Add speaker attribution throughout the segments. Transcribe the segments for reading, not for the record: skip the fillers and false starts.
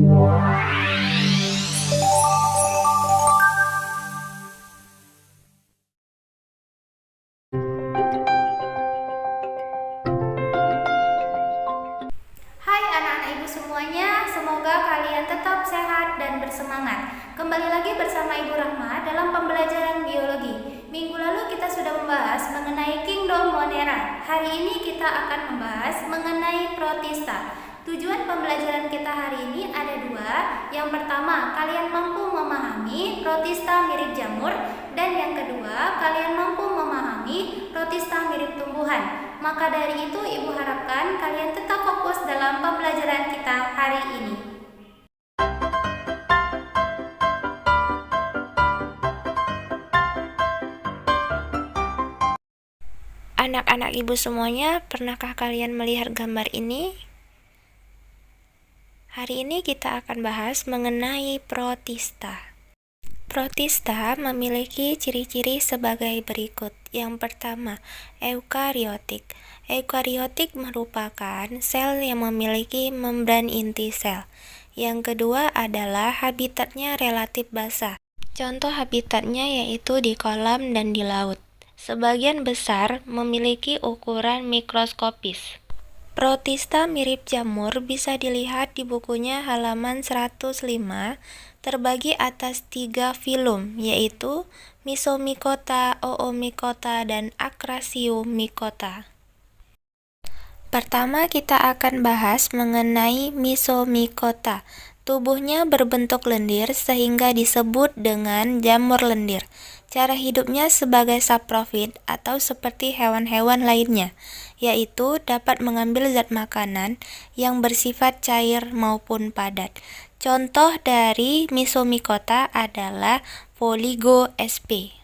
Speaker 1: Hai anak-anak ibu semuanya, semoga kalian tetap sehat dan bersemangat. Kembali lagi bersama Ibu Rahma dalam pembelajaran biologi. Minggu lalu kita sudah membahas mengenai Kingdom Monera. Hari ini kita akan membahas mengenai Protista. Tujuan pembelajaran kita hari ini ada dua. Yang pertama, kalian mampu memahami Protista mirip jamur. Dan yang kedua, kalian mampu memahami Protista mirip tumbuhan. Maka dari itu, Ibu harapkan kalian tetap fokus dalam pembelajaran kita hari ini.
Speaker 2: Anak-anak ibu semuanya, pernahkah kalian melihat gambar ini? Hari ini kita akan bahas mengenai Protista. Protista memiliki ciri-ciri sebagai berikut. Yang pertama, eukariotik. Eukariotik merupakan sel yang memiliki membran inti sel. Yang kedua adalah habitatnya relatif basah. Contoh habitatnya yaitu di kolam dan di laut. Sebagian besar memiliki ukuran mikroskopis. Protista mirip jamur bisa dilihat di bukunya halaman 105, terbagi atas 3 filum, yaitu Misomycota, Oomycota, dan Acrasiomycota. Pertama kita akan bahas mengenai Misomycota. Tubuhnya berbentuk lendir sehingga disebut dengan jamur lendir. Cara hidupnya sebagai saprofit atau seperti hewan-hewan lainnya, yaitu dapat mengambil zat makanan yang bersifat cair maupun padat. Contoh dari Misomycota adalah Poligo sp.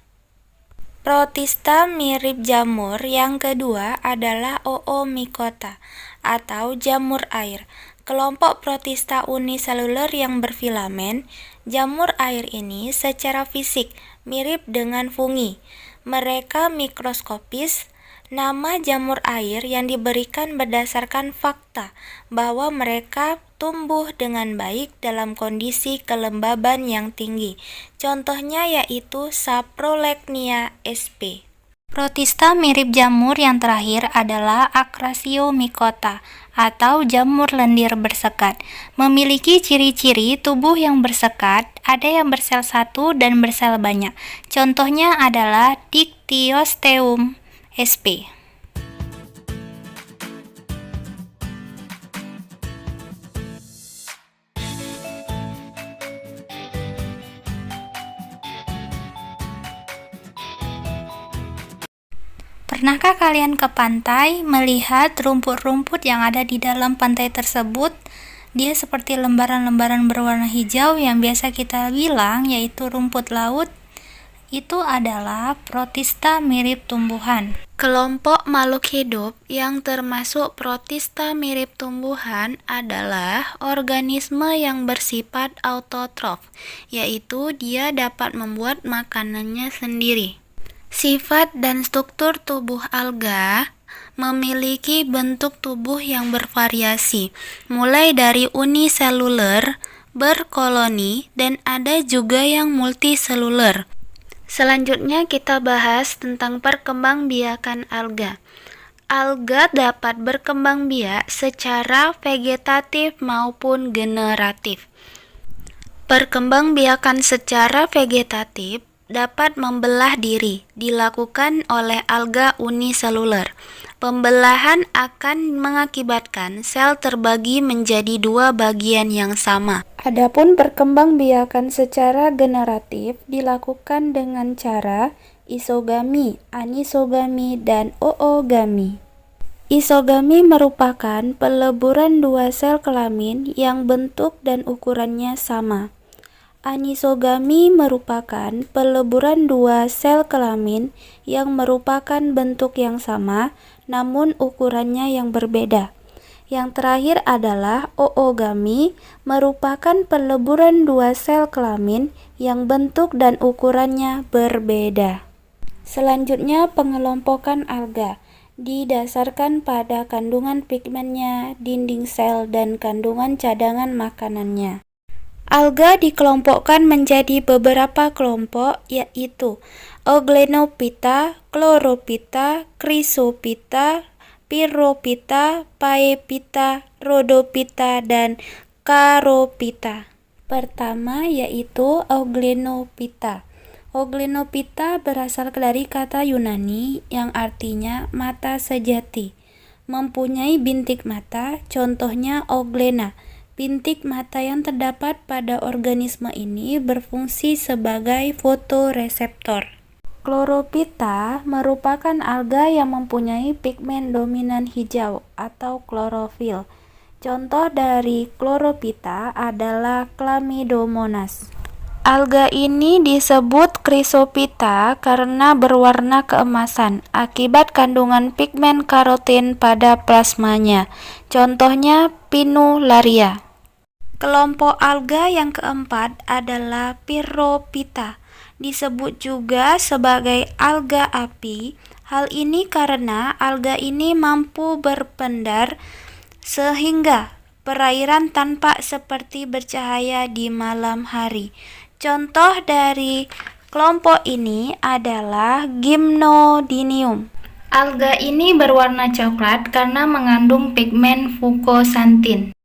Speaker 2: Protista mirip jamur yang kedua adalah Oomycota atau jamur air. Kelompok Protista uniseluler yang berfilamen, jamur air ini secara fisik mirip dengan fungi. Mereka mikroskopis. Nama jamur air yang diberikan berdasarkan fakta bahwa mereka tumbuh dengan baik dalam kondisi kelembaban yang tinggi. Contohnya yaitu Saprolegnia sp. Protista mirip jamur yang terakhir adalah Acrasiomycota atau jamur lendir bersekat. Memiliki ciri-ciri tubuh yang bersekat, ada yang bersel satu dan bersel banyak. Contohnya adalah Dictyosteum sp. Pernahkah kalian ke pantai melihat rumput-rumput yang ada di dalam pantai tersebut? Dia seperti lembaran-lembaran berwarna hijau yang biasa kita bilang yaitu rumput laut. Itu adalah Protista mirip tumbuhan. Kelompok makhluk hidup yang termasuk Protista mirip tumbuhan adalah organisme yang bersifat autotrof, yaitu dia dapat membuat makanannya sendiri. Sifat dan struktur tubuh alga memiliki bentuk tubuh yang bervariasi, mulai dari uniseluler, berkoloni, dan ada juga yang multiseluler. Selanjutnya kita bahas tentang perkembangbiakan alga. Alga dapat berkembang biak secara vegetatif maupun generatif. Perkembangbiakan secara vegetatif dapat membelah diri, dilakukan oleh alga uniseluler. Pembelahan akan mengakibatkan sel terbagi menjadi dua bagian yang sama. Adapun perkembangbiakan secara generatif dilakukan dengan cara isogami, anisogami, dan oogami. Isogami merupakan peleburan dua sel kelamin yang bentuk dan ukurannya sama. Anisogami merupakan peleburan dua sel kelamin yang merupakan bentuk yang sama namun ukurannya yang berbeda. Yang terakhir adalah oogami, merupakan peleburan dua sel kelamin yang bentuk dan ukurannya berbeda. Selanjutnya pengelompokan alga didasarkan pada kandungan pigmennya, dinding sel, dan kandungan cadangan makanannya. Alga dikelompokkan menjadi beberapa kelompok, yaitu Euglenophyta, Chlorophyta, Chrysophyta, Pyrrhophyta, Paephyta, Rhodophyta, dan Charophyta. Pertama yaitu Euglenophyta. Euglenophyta berasal dari kata Yunani yang artinya mata sejati. Mempunyai bintik mata, contohnya euglena. Bintik mata yang terdapat pada organisme ini berfungsi sebagai fotoreseptor. Chlorophyta merupakan alga yang mempunyai pigmen dominan hijau atau klorofil. Contoh dari Chlorophyta adalah Chlamydomonas. Alga ini disebut Chrysophyta karena berwarna keemasan akibat kandungan pigmen karotin pada plasmanya. Contohnya Pinularia. Kelompok alga yang keempat adalah Pyrrhophyta. Disebut juga sebagai alga api. Hal ini karena alga ini mampu berpendar sehingga perairan tampak seperti bercahaya di malam hari. Contoh dari kelompok ini adalah Gymnodinium. Alga ini berwarna coklat karena mengandung pigmen fukosantin.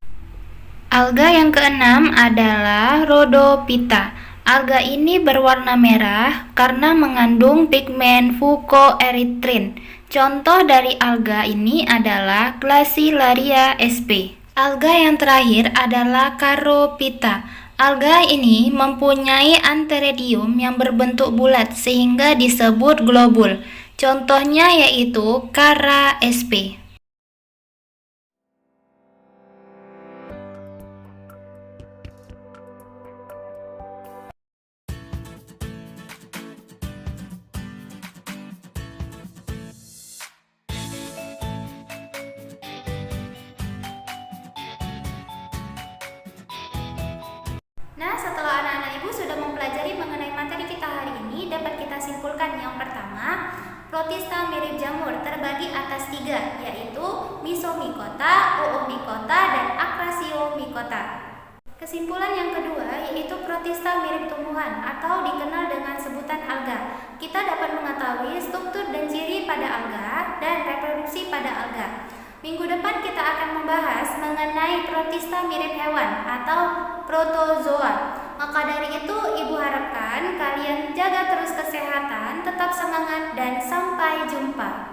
Speaker 2: Alga yang keenam adalah Rhodophyta. Alga ini berwarna merah karena mengandung pigmen fukoeritrin. Contoh dari alga ini adalah Glacilaria sp. Alga yang terakhir adalah Charophyta. Alga ini mempunyai antheridium yang berbentuk bulat sehingga disebut globul. Contohnya yaitu Chara sp.
Speaker 1: Nah, setelah anak-anak ibu sudah mempelajari mengenai materi kita hari ini, dapat kita simpulkan yang pertama, protista mirip jamur terbagi atas 3, yaitu Misomycota, Oomycota, dan Acrasiomycota. Kesimpulan yang kedua yaitu protista mirip tumbuhan atau dikenal dengan sebutan alga. Kita dapat mengetahui struktur dan ciri pada alga dan reproduksi pada alga. Minggu depan kita akan membahas mengenai protista mirip hewan atau protozoa. Maka dari itu, ibu harapkan kalian jaga terus kesehatan, tetap semangat, dan sampai jumpa.